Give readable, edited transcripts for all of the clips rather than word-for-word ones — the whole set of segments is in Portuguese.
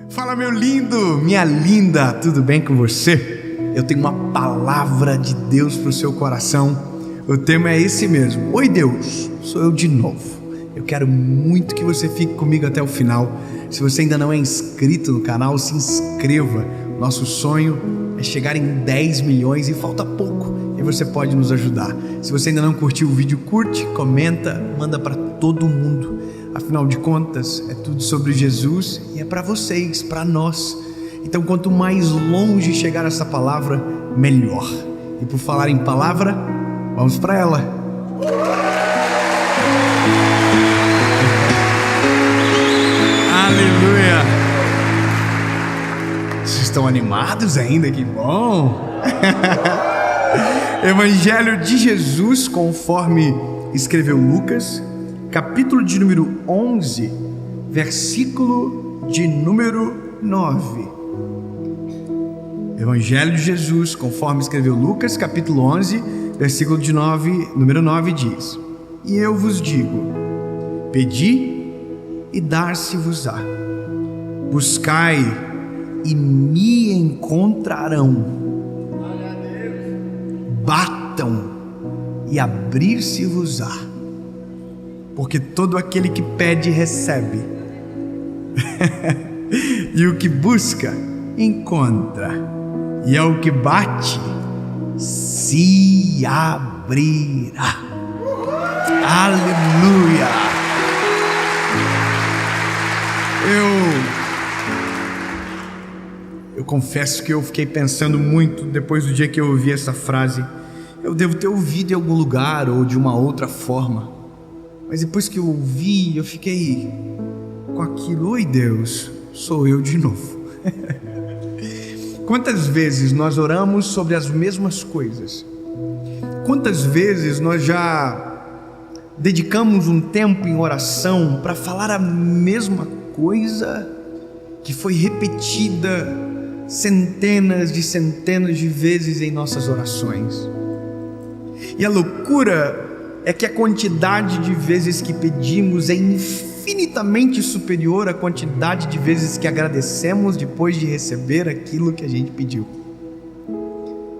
Fala, meu lindo, minha linda, tudo bem com você? Eu tenho uma palavra de Deus para o seu coração. O tema é esse mesmo. Oi, Deus, sou eu de novo. Eu quero muito que você fique comigo até o final. Se você ainda não é inscrito no canal, se inscreva. Nosso sonho é chegar em 10 milhões e falta pouco. E você pode nos ajudar. Se você ainda não curtiu o vídeo, curte, comenta, manda para todo mundo. Afinal de contas, é tudo sobre Jesus e é para vocês, para nós. Então, quanto mais longe chegar essa palavra, melhor. E por falar em palavra, vamos para ela. Aleluia! Vocês estão animados ainda? Que bom! Evangelho de Jesus, conforme escreveu Lucas, capítulo de número 11, versículo de número 9. Evangelho de Jesus, conforme escreveu Lucas, capítulo 11, versículo de número 9 diz: E eu vos digo, pedi e dar-se-vos-á, buscai e me encontrarão, batam e abrir-se-vos-á, porque todo aquele que pede recebe, e o que busca encontra, e ao que bate se abrirá. Aleluia! Eu confesso que eu fiquei pensando muito depois do dia que eu ouvi essa frase. Eu devo ter ouvido em algum lugar ou de uma outra forma, mas depois que eu ouvi, eu fiquei com aquilo. Oi, Deus, sou eu de novo. Quantas vezes nós oramos sobre as mesmas coisas? Quantas vezes nós já dedicamos um tempo em oração para falar a mesma coisa que foi repetida centenas de vezes em nossas orações? E a loucura é que a quantidade de vezes que pedimos é infinitamente superior à quantidade de vezes que agradecemos depois de receber aquilo que a gente pediu.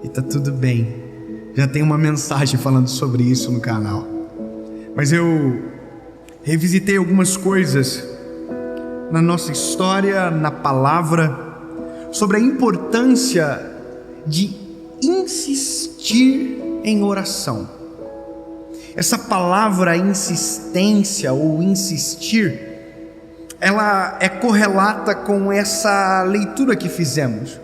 E tá tudo bem, já tem uma mensagem falando sobre isso no canal. Mas eu revisitei algumas coisas na nossa história, na palavra, sobre a importância de insistir em oração. Essa palavra insistência ou insistir, ela é correlata com essa leitura que fizemos,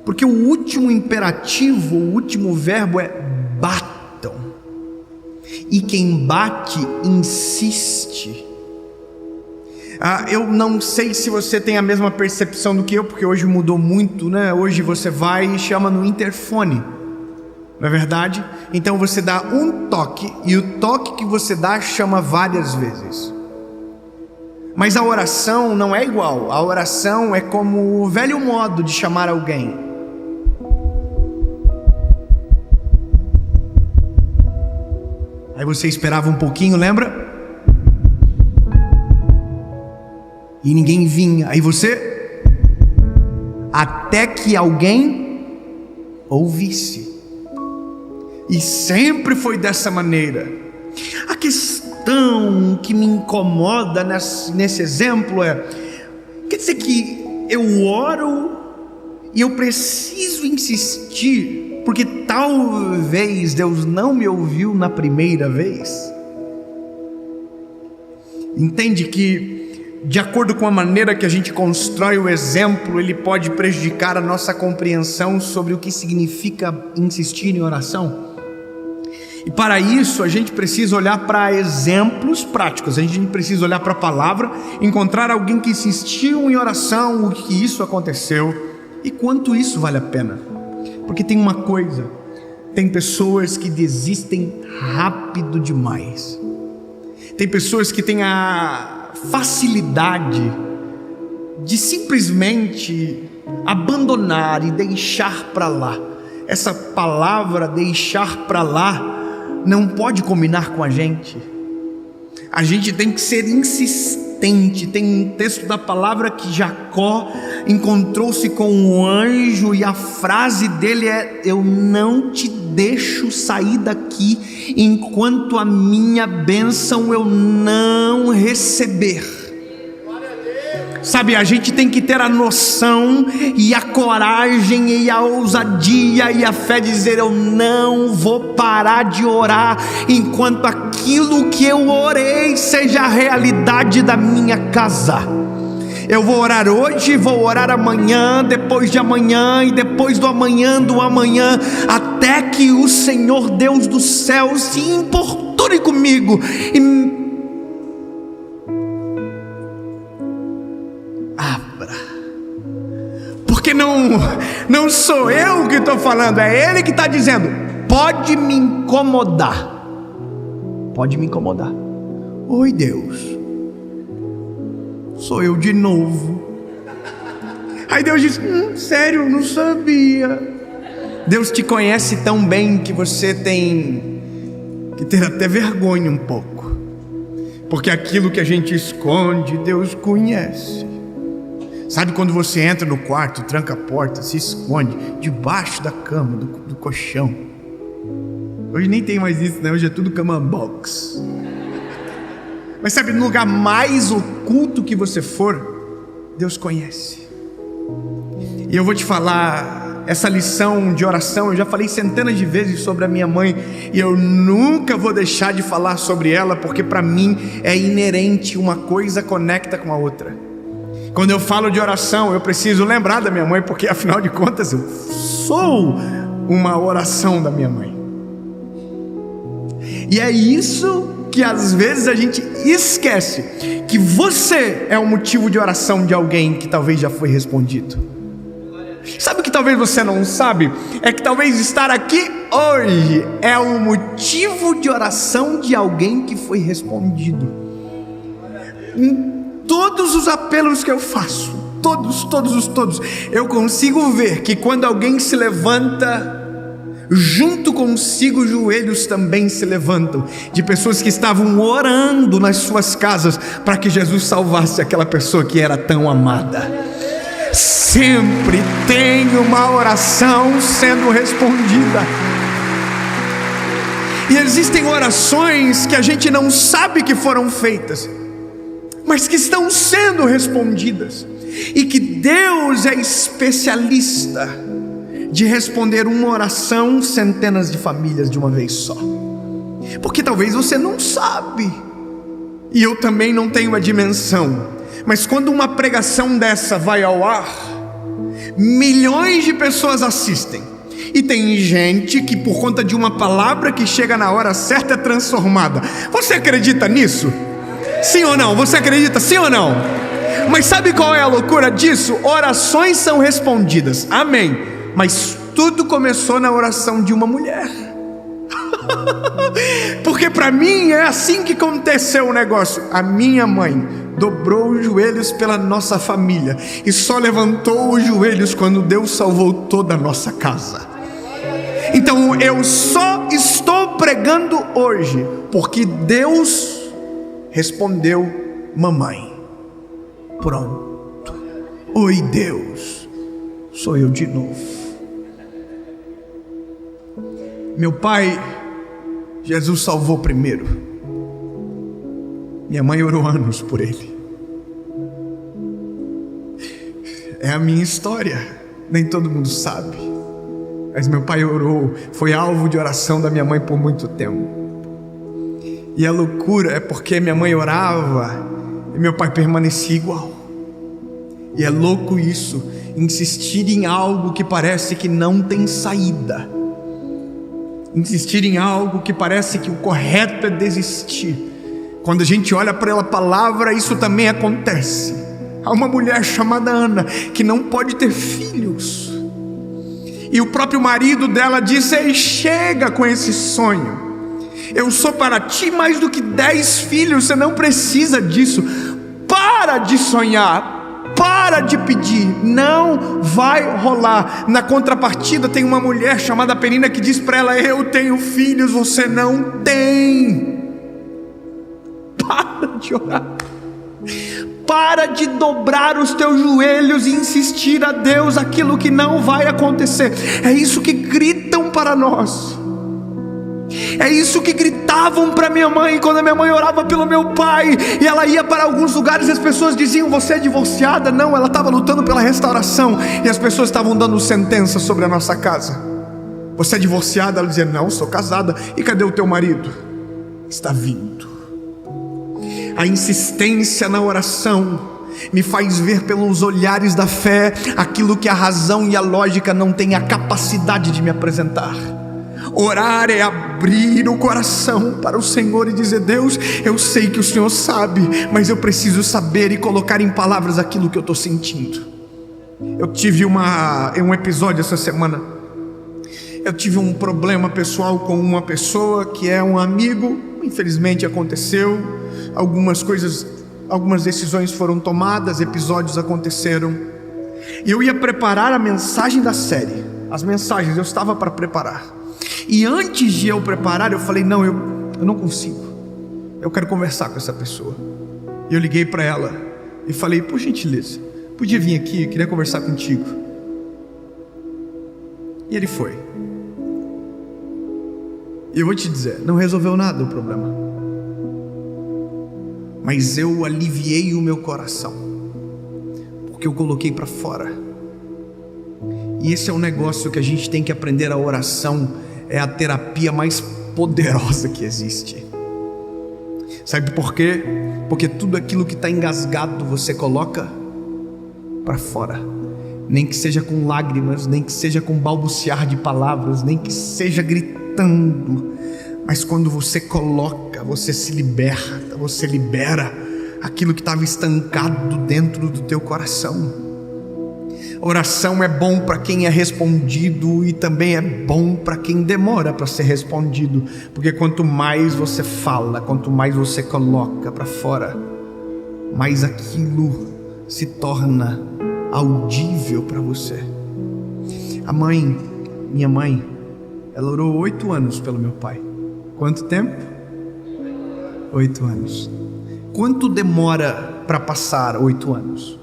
porque o último imperativo, o último verbo é batam, e quem bate insiste. Eu não sei se você tem a mesma percepção do que eu, porque hoje mudou muito, né? Hoje você vai e chama no interfone, não é verdade? Então você dá um toque, e o toque que você dá chama várias vezes. Mas a oração não é igual. A oração é como o velho modo de chamar alguém. Aí você esperava um pouquinho, lembra? E ninguém vinha. Aí você, até que alguém ouvisse. E sempre foi dessa maneira. A questão que me incomoda nesse exemplo é: quer dizer que eu oro e eu preciso insistir, porque talvez Deus não me ouviu na primeira vez? Entende que, de acordo com a maneira que a gente constrói o exemplo, ele pode prejudicar a nossa compreensão sobre o que significa insistir em oração? E para isso a gente precisa olhar para exemplos práticos, a gente precisa olhar para a palavra, encontrar alguém que insistiu em oração, o que isso aconteceu e quanto isso vale a pena. Porque tem uma coisa, tem pessoas que desistem rápido demais. Tem pessoas que têm a facilidade de simplesmente abandonar e deixar para lá. Essa palavra deixar para lá não pode combinar com a gente. A gente tem que ser insistente. Tem um texto da palavra que Jacó encontrou-se com um anjo e a frase dele é: eu não te deixo sair daqui enquanto a minha bênção eu não receber. Sabe, a gente tem que ter a noção e a coragem e a ousadia e a fé de dizer: eu não vou parar de orar enquanto aquilo que eu orei seja a realidade da minha casa. Eu vou orar hoje, vou orar amanhã, depois de amanhã e depois do amanhã, até que o Senhor Deus do céu se importune comigo e porque não sou eu que estou falando, é Ele que está dizendo: pode me incomodar, pode me incomodar. Oi Deus, sou eu de novo. Aí Deus diz: sério, não sabia. Deus te conhece tão bem que você tem que ter até vergonha um pouco, porque aquilo que a gente esconde, Deus conhece. Sabe quando você entra no quarto, tranca a porta, se esconde debaixo da cama, do colchão? Hoje nem tem mais isso, né? Hoje é tudo cama box. Mas sabe, no lugar mais oculto que você for, Deus conhece. E eu vou te falar, essa lição de oração, eu já falei centenas de vezes sobre a minha mãe, e eu nunca vou deixar de falar sobre ela, porque para mim é inerente, uma coisa conecta com a outra. Quando eu falo de oração, eu preciso lembrar da minha mãe, porque afinal de contas eu sou uma oração da minha mãe. E é isso que às vezes a gente esquece, que você é o motivo de oração de alguém que talvez já foi respondido. Sabe o que talvez você não sabe? É que talvez estar aqui hoje é o motivo de oração de alguém que foi respondido. Todos os apelos que eu faço, todos, eu consigo ver que quando alguém se levanta, junto consigo os joelhos também se levantam, de pessoas que estavam orando nas suas casas para que Jesus salvasse aquela pessoa que era tão amada. Sempre tem uma oração sendo respondida. E existem orações que a gente não sabe que foram feitas, mas que estão sendo respondidas, e que Deus é especialista de responder uma oração centenas de famílias de uma vez só. Porque talvez você não sabe, e eu também não tenho a dimensão, mas quando uma pregação dessa vai ao ar, milhões de pessoas assistem, e tem gente que por conta de uma palavra que chega na hora certa é transformada. Você acredita nisso? Sim ou não? Você acredita, sim ou não? Mas sabe qual é a loucura disso? Orações são respondidas, amém, mas tudo começou na oração de uma mulher. Porque para mim é assim que aconteceu o negócio. A minha mãe dobrou os joelhos pela nossa família e só levantou os joelhos quando Deus salvou toda a nossa casa. Então eu só estou pregando hoje porque Deus respondeu mamãe. Pronto. Oi Deus, sou eu de novo. Meu pai, Jesus salvou primeiro. Minha mãe orou anos por ele. É a minha história, nem todo mundo sabe, mas meu pai orou, foi alvo de oração da minha mãe por muito tempo. E a loucura é porque minha mãe orava e meu pai permanecia igual. E é louco isso, insistir em algo que parece que não tem saída, insistir em algo que parece que o correto é desistir. Quando a gente olha para a palavra, isso também acontece. Há uma mulher chamada Ana que não pode ter filhos, e o próprio marido dela disse: ei, chega com esse sonho, eu sou para ti mais do que 10 filhos, você não precisa disso. Para de sonhar, para de pedir, não vai rolar. Na contrapartida tem uma mulher chamada Penina que diz para ela: eu tenho filhos, você não tem. Para de orar, para de dobrar os teus joelhos e insistir a Deus aquilo que não vai acontecer. É isso que gritam para nós. É isso que gritavam para minha mãe quando a minha mãe orava pelo meu pai, e ela ia para alguns lugares e as pessoas diziam: você é divorciada? Não, ela estava lutando pela restauração, e as pessoas estavam dando sentença sobre a nossa casa. Você é divorciada? Ela dizia: não, sou casada. E cadê o teu marido? Está vindo. A insistência na oração me faz ver pelos olhares da fé aquilo que a razão e a lógica não têm a capacidade de me apresentar. Orar é abrir o coração para o Senhor e dizer: Deus, eu sei que o Senhor sabe, mas eu preciso saber e colocar em palavras aquilo que eu estou sentindo. Eu tive um episódio essa semana. Eu tive um problema pessoal com uma pessoa que é um amigo. Infelizmente aconteceu, algumas decisões foram tomadas, episódios aconteceram, e eu ia preparar a mensagem da série. As mensagens eu estava para preparar, e antes de eu preparar, eu falei: não, eu não consigo, eu quero conversar com essa pessoa. E eu liguei para ela e falei: por gentileza, podia vir aqui, eu queria conversar contigo. E ele foi. E eu vou te dizer, não resolveu nada o problema, mas eu aliviei o meu coração, porque eu coloquei para fora. E esse é um negócio que a gente tem que aprender. A oração é a terapia mais poderosa que existe. Sabe por quê? Porque tudo aquilo que está engasgado você coloca para fora, nem que seja com lágrimas, nem que seja com balbuciar de palavras, nem que seja gritando, mas quando você coloca, você se liberta, você libera aquilo que estava estancado dentro do teu coração. Oração é bom para quem é respondido, e também é bom para quem demora para ser respondido, porque quanto mais você fala, quanto mais você coloca para fora, mais aquilo se torna audível para você. Minha mãe, ela orou 8 anos pelo meu pai. Quanto tempo? 8 anos. Quanto demora para passar 8 anos?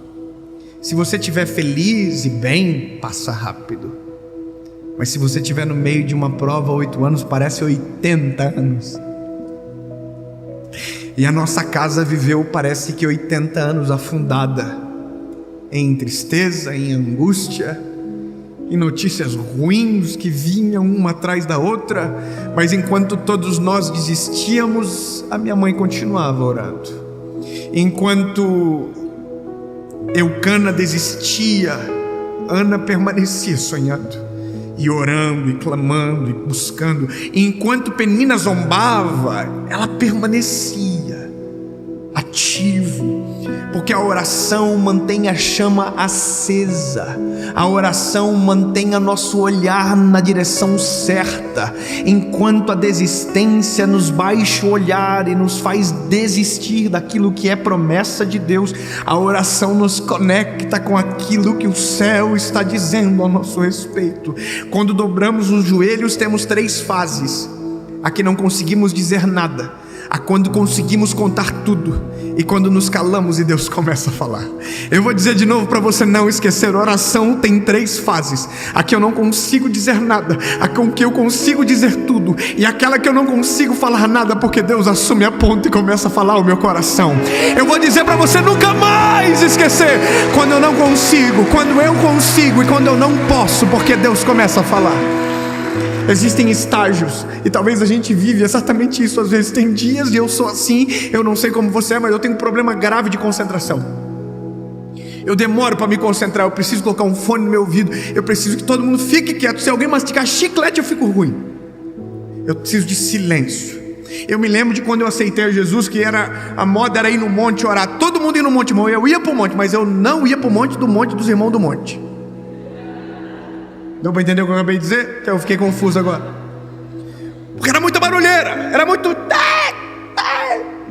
Se você estiver feliz e bem, passa rápido. Mas se você estiver no meio de uma prova, 8 anos parece 80 anos. E a nossa casa viveu, parece que 80 anos afundada em tristeza, em angústia, em notícias ruins que vinham uma atrás da outra. Mas enquanto todos nós desistíamos, a minha mãe continuava orando. Enquanto Eucana desistia, Ana permanecia sonhando e orando e clamando e buscando. Enquanto Penina zombava, ela permanecia ativo, porque a oração mantém a chama acesa. A oração mantém o nosso olhar na direção certa, enquanto a desistência nos baixa o olhar e nos faz desistir daquilo que é promessa de Deus. A oração nos conecta com aquilo que o céu está dizendo ao nosso respeito. Quando dobramos os joelhos, temos 3 fases: a que não conseguimos dizer nada, a quando conseguimos contar tudo, e quando nos calamos e Deus começa a falar. Eu vou dizer de novo para você não esquecer: oração tem 3 fases: a que eu não consigo dizer nada, a com que eu consigo dizer tudo, e aquela que eu não consigo falar nada, porque Deus assume a ponta e começa a falar o meu coração. Eu vou dizer para você nunca mais esquecer: quando eu não consigo, quando eu consigo e quando eu não posso, porque Deus começa a falar. Existem estágios, e talvez a gente vive exatamente isso. Às vezes tem dias, e eu sou assim, eu não sei como você é, mas eu tenho um problema grave de concentração. Eu demoro para me concentrar, eu preciso colocar um fone no meu ouvido, eu preciso que todo mundo fique quieto. Se alguém mastigar chiclete, eu fico ruim. Eu preciso de silêncio. Eu me lembro de quando eu aceitei Jesus, que a moda era ir no monte orar. Todo mundo ia no monte, irmão. Eu ia para o monte, mas eu não ia para o monte dos irmãos do monte. Deu para entender o que eu acabei de dizer? Eu fiquei confuso agora. Porque era muita barulheira, era muito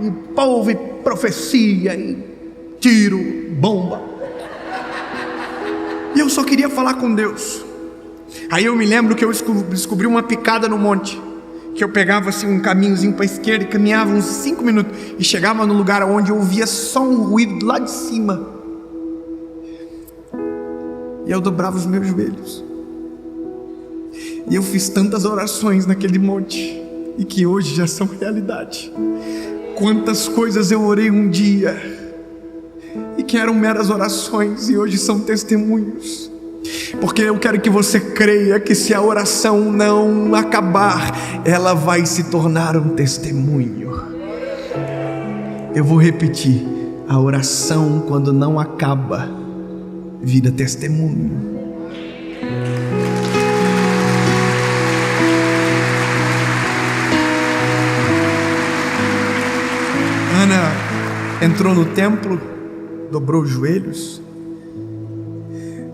e povo, e profecia, e tiro, bomba. E eu só queria falar com Deus. Aí eu me lembro que eu descobri uma picada no monte, que eu pegava assim um caminhozinho para a esquerda e caminhava uns 5 minutos e chegava no lugar onde eu ouvia só um ruído lá de cima. E eu dobrava os meus joelhos. E eu fiz tantas orações naquele monte e que hoje já são realidade. Quantas coisas eu orei um dia e que eram meras orações e hoje são testemunhos. Porque eu quero que você creia que se a oração não acabar, ela vai se tornar um testemunho. Eu vou repetir: a oração, quando não acaba, vira testemunho. Ana entrou no templo, dobrou os joelhos.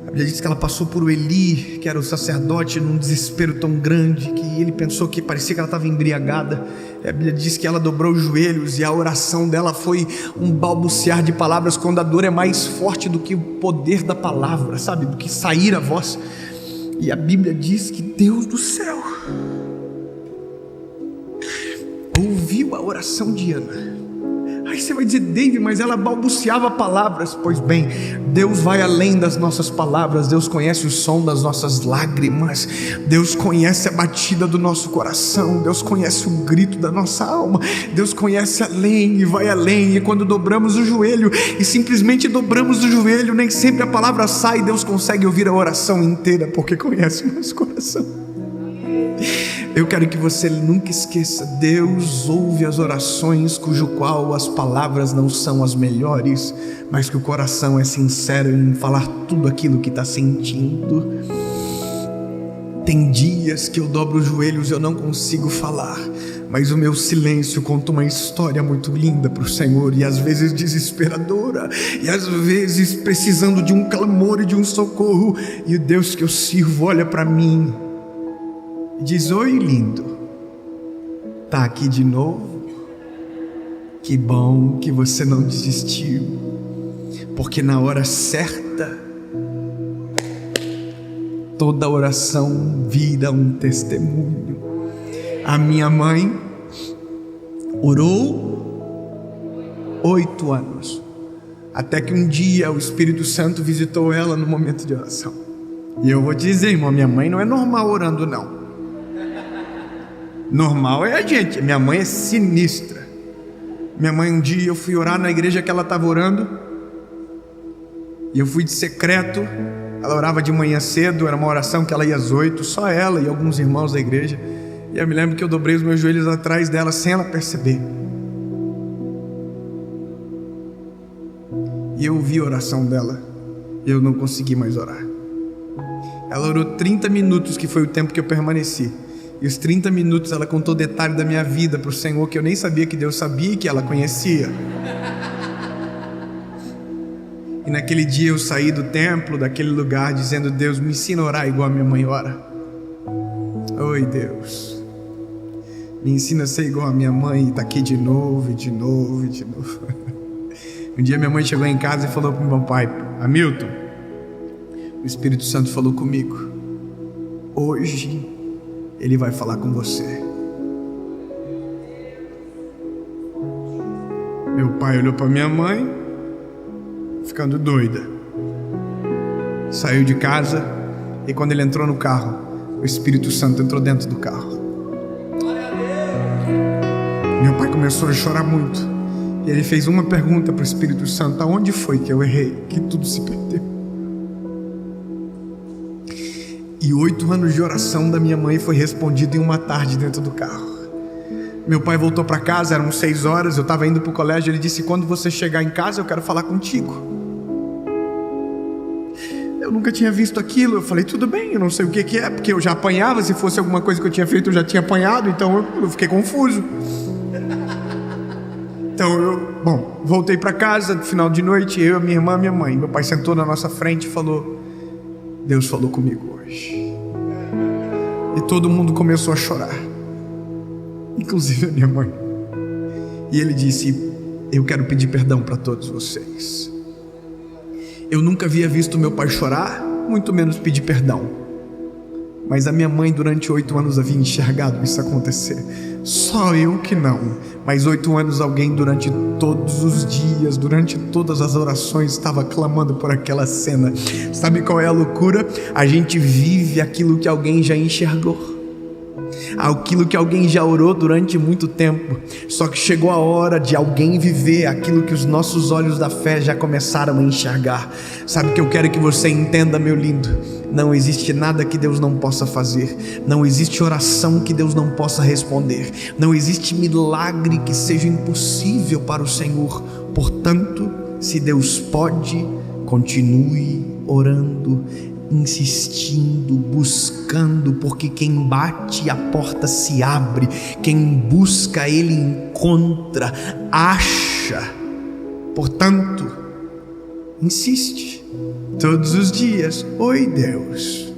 A Bíblia diz que ela passou por Eli, que era o sacerdote, num desespero tão grande que ele pensou que parecia que ela estava embriagada. A Bíblia diz que ela dobrou os joelhos e a oração dela foi um balbuciar de palavras, quando a dor é mais forte do que o poder da palavra, sabe, do que sair a voz. E a Bíblia diz que Deus do céu ouviu a oração de Ana. Aí você vai dizer: David, mas ela balbuciava palavras. Pois bem, Deus vai além das nossas palavras. Deus conhece o som das nossas lágrimas. Deus conhece a batida do nosso coração. Deus conhece o grito da nossa alma. Deus conhece além e vai além. E quando dobramos o joelho e simplesmente dobramos o joelho, nem sempre a palavra sai. Deus consegue ouvir a oração inteira, porque conhece o nosso coração. Eu quero que você nunca esqueça: Deus ouve as orações cujo qual as palavras não são as melhores, mas que o coração é sincero em falar tudo aquilo que está sentindo. Tem dias que eu dobro os joelhos e eu não consigo falar, mas o meu silêncio conta uma história muito linda para o Senhor, e às vezes desesperadora, e às vezes precisando de um clamor e de um socorro. E o Deus que eu sirvo olha para mim e diz: oi, lindo, tá aqui de novo? Que bom que você não desistiu, porque na hora certa toda oração vira um testemunho. A minha mãe orou 8 anos, até que um dia o Espírito Santo visitou ela no momento de oração. E eu vou dizer, irmão, minha mãe não é normal orando, não. Normal é a gente. Minha mãe é sinistra. Minha mãe, um dia eu fui orar na igreja que ela estava orando, e eu fui de secreto. Ela orava de manhã cedo, era uma oração que ela ia às 8, só ela e alguns irmãos da igreja. E eu me lembro que eu dobrei os meus joelhos atrás dela sem ela perceber. E eu ouvi a oração dela, e eu não consegui mais orar. Ela orou 30 minutos, que foi o tempo que eu permaneci. E os 30 minutos ela contou detalhe da minha vida para o Senhor, que eu nem sabia que Deus sabia e que ela conhecia. E naquele dia eu saí do templo, daquele lugar, dizendo: Deus, me ensina a orar igual a minha mãe ora. Oi, Deus, me ensina a ser igual a minha mãe. E está aqui de novo, e de novo, e de novo. Um dia minha mãe chegou em casa e falou para o meu pai: Hamilton, o Espírito Santo falou comigo, hoje Ele vai falar com você. Meu pai olhou para minha mãe, ficando doida. Saiu de casa, e quando ele entrou no carro, o Espírito Santo entrou dentro do carro. Meu pai começou a chorar muito, e ele fez uma pergunta para o Espírito Santo: aonde foi que eu errei, que tudo se perdeu? E 8 anos de oração da minha mãe foi respondido em uma tarde dentro do carro. Meu pai voltou para casa, eram 6 horas, eu estava indo para o colégio. Ele disse: quando você chegar em casa eu quero falar contigo. Eu nunca tinha visto aquilo. Eu falei: tudo bem, eu não sei o que é, porque eu já apanhava. Se fosse alguma coisa que eu tinha feito, eu já tinha apanhado. Então eu fiquei confuso. Então voltei para casa no final de noite, eu, minha irmã, minha mãe. Meu pai sentou na nossa frente e falou: Deus falou comigo hoje. E todo mundo começou a chorar, inclusive a minha mãe. E ele disse: eu quero pedir perdão para todos vocês. Eu nunca havia visto meu pai chorar, muito menos pedir perdão. Mas a minha mãe durante 8 anos havia enxergado isso acontecer. Só eu que não. Mas 8 anos alguém durante todos os dias, durante todas as orações, estava clamando por aquela cena. Sabe qual é a loucura? A gente vive aquilo que alguém já enxergou, aquilo que alguém já orou durante muito tempo. Só que chegou a hora de alguém viver aquilo que os nossos olhos da fé já começaram a enxergar. Sabe o que eu quero que você entenda, meu lindo? Não existe nada que Deus não possa fazer. Não existe oração que Deus não possa responder. Não existe milagre que seja impossível para o Senhor. Portanto, se Deus pode, continue orando, insistindo, buscando, porque quem bate a porta se abre, quem busca ele encontra, acha. Portanto, insiste todos os dias. Oi, Deus,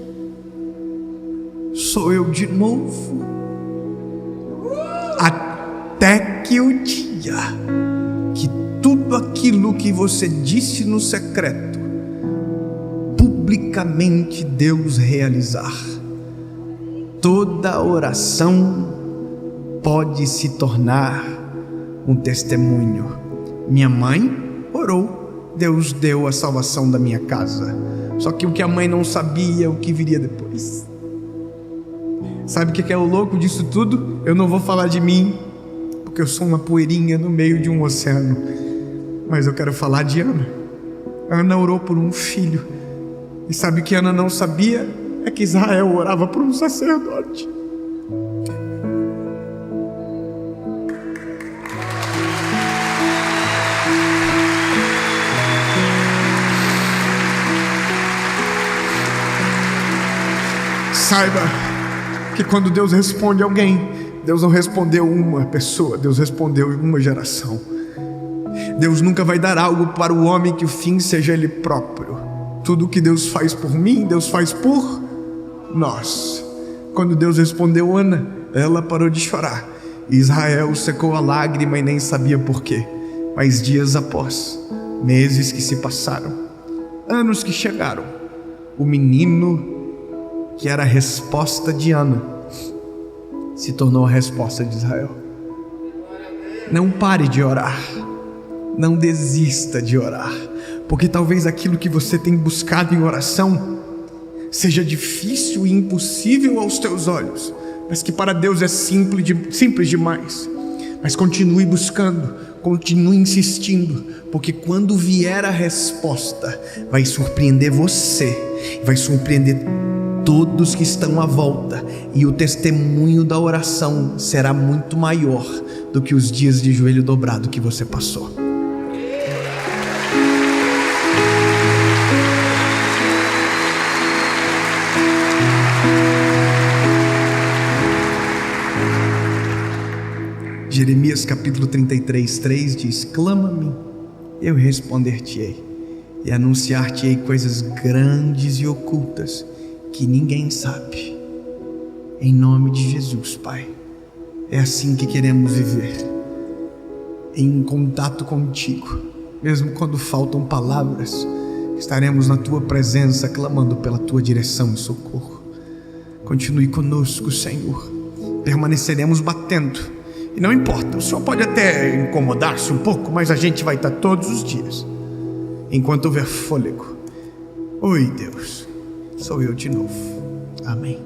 sou eu de novo, até que o dia que tudo aquilo que você disse no secreto publicamente Deus realizar. Toda oração pode se tornar um testemunho. Minha mãe orou, Deus deu a salvação da minha casa. Só que o que a mãe não sabia, o que viria depois. Sabe o que é o louco disso tudo? Eu não vou falar de mim, porque eu sou uma poeirinha no meio de um oceano. Mas eu quero falar de Ana. Ana orou por um filho. E sabe o que Ana não sabia? É que Israel orava por um sacerdote. Saiba que quando Deus responde a alguém, Deus não respondeu uma pessoa, Deus respondeu uma geração. Deus nunca vai dar algo para o homem que o fim seja Ele próprio. Tudo que Deus faz por mim, Deus faz por nós. Quando Deus respondeu Ana, ela parou de chorar. Israel secou a lágrima e nem sabia por quê. Mas dias após, meses que se passaram, anos que chegaram, o menino que era a resposta de Ana se tornou a resposta de Israel. Não pare de orar. Não desista de orar, porque talvez aquilo que você tem buscado em oração seja difícil e impossível aos teus olhos, mas que para Deus é simples demais. Mas continue buscando, continue insistindo, porque quando vier a resposta, vai surpreender você, vai surpreender todos que estão à volta, e o testemunho da oração será muito maior do que os dias de joelho dobrado que você passou. Jeremias capítulo 33:3 diz: clama-me, eu responder-te-ei, e anunciar-te-ei coisas grandes e ocultas que ninguém sabe. Em nome de Jesus, Pai, é assim que queremos viver, em contato contigo. Mesmo quando faltam palavras, estaremos na tua presença, clamando pela tua direção e socorro. Continue conosco, Senhor, permaneceremos batendo. E não importa, o Senhor pode até incomodar-se um pouco, mas a gente vai estar todos os dias, enquanto houver fôlego. Oi, Deus, sou eu de novo. Amém.